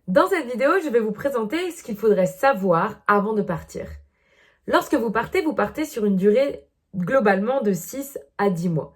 Dans cette vidéo, je vais vous présenter ce qu'il faudrait savoir avant de partir. Lorsque vous partez sur une durée globalement de 6 à 10 mois.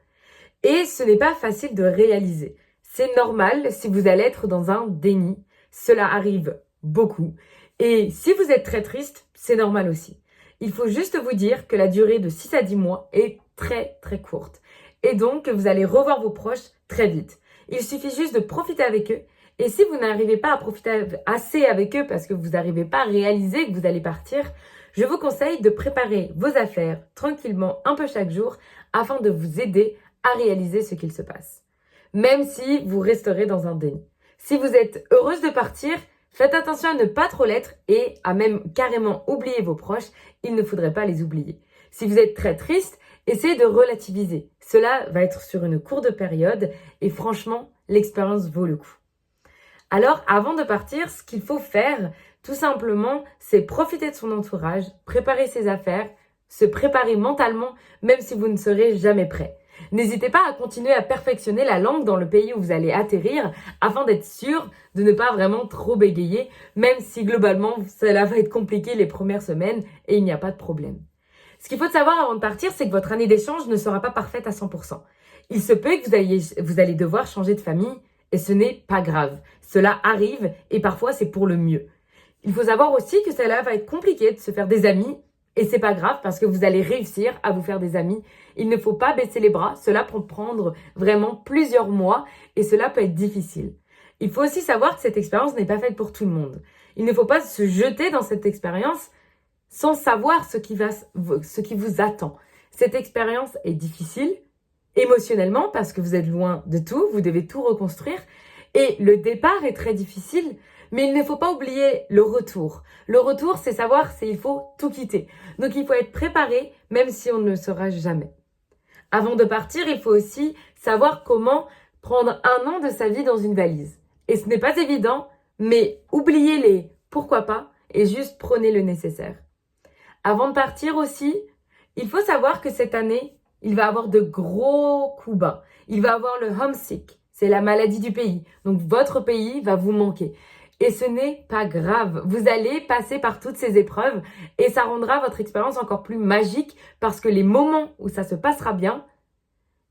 Et ce n'est pas facile de réaliser. C'est normal si vous allez être dans un déni. Cela arrive beaucoup. Et si vous êtes très triste, c'est normal aussi. Il faut juste vous dire que la durée de 6 à 10 mois est très très courte. Et donc, vous allez revoir vos proches très vite. Il suffit juste de profiter avec eux. Et si vous n'arrivez pas à profiter assez avec eux parce que vous n'arrivez pas à réaliser que vous allez partir, je vous conseille de préparer vos affaires tranquillement un peu chaque jour afin de vous aider à réaliser ce qu'il se passe. Même si vous resterez dans un déni. Si vous êtes heureuse de partir, faites attention à ne pas trop l'être et à même carrément oublier vos proches. Il ne faudrait pas les oublier. Si vous êtes très triste, essayez de relativiser. Cela va être sur une courte période et franchement, l'expérience vaut le coup. Alors, avant de partir, ce qu'il faut faire, tout simplement, c'est profiter de son entourage, préparer ses affaires, se préparer mentalement, même si vous ne serez jamais prêt. N'hésitez pas à continuer à perfectionner la langue dans le pays où vous allez atterrir afin d'être sûr de ne pas vraiment trop bégayer, même si globalement, cela va être compliqué les premières semaines et il n'y a pas de problème. Ce qu'il faut savoir avant de partir, c'est que votre année d'échange ne sera pas parfaite à 100%. Il se peut que vous allez devoir changer de famille et ce n'est pas grave. Cela arrive et parfois c'est pour le mieux. Il faut savoir aussi que cela va être compliqué de se faire des amis et c'est pas grave parce que vous allez réussir à vous faire des amis. Il ne faut pas baisser les bras, cela peut prendre vraiment plusieurs mois et cela peut être difficile. Il faut aussi savoir que cette expérience n'est pas faite pour tout le monde. Il ne faut pas se jeter dans cette expérience sans savoir ce qui vous attend. Cette expérience est difficile émotionnellement parce que vous êtes loin de tout, vous devez tout reconstruire et le départ est très difficile, mais il ne faut pas oublier le retour. Le retour, c'est savoir s'il faut tout quitter. Donc il faut être préparé même si on ne le saura jamais. Avant de partir, il faut aussi savoir comment prendre 1 an de sa vie dans une valise. Et ce n'est pas évident, mais oubliez les pourquoi pas et juste prenez le nécessaire. Avant de partir aussi, il faut savoir que cette année, il va avoir de gros coups bas. Il va avoir le homesick, c'est la maladie du pays. Donc votre pays va vous manquer. Et ce n'est pas grave. Vous allez passer par toutes ces épreuves et ça rendra votre expérience encore plus magique parce que les moments où ça se passera bien,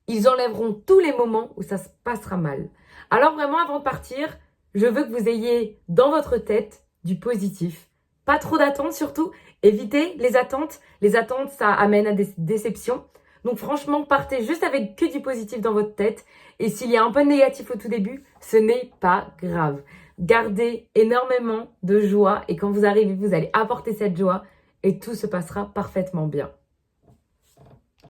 ils enlèveront tous les moments où ça se passera mal. Alors vraiment, avant de partir, je veux que vous ayez dans votre tête du positif. Pas trop d'attentes surtout. Évitez les attentes. Les attentes, ça amène à des déceptions. Donc franchement, partez juste avec que du positif dans votre tête. Et s'il y a un peu de négatif au tout début, ce n'est pas grave. Gardez énormément de joie et quand vous arrivez, vous allez apporter cette joie et tout se passera parfaitement bien.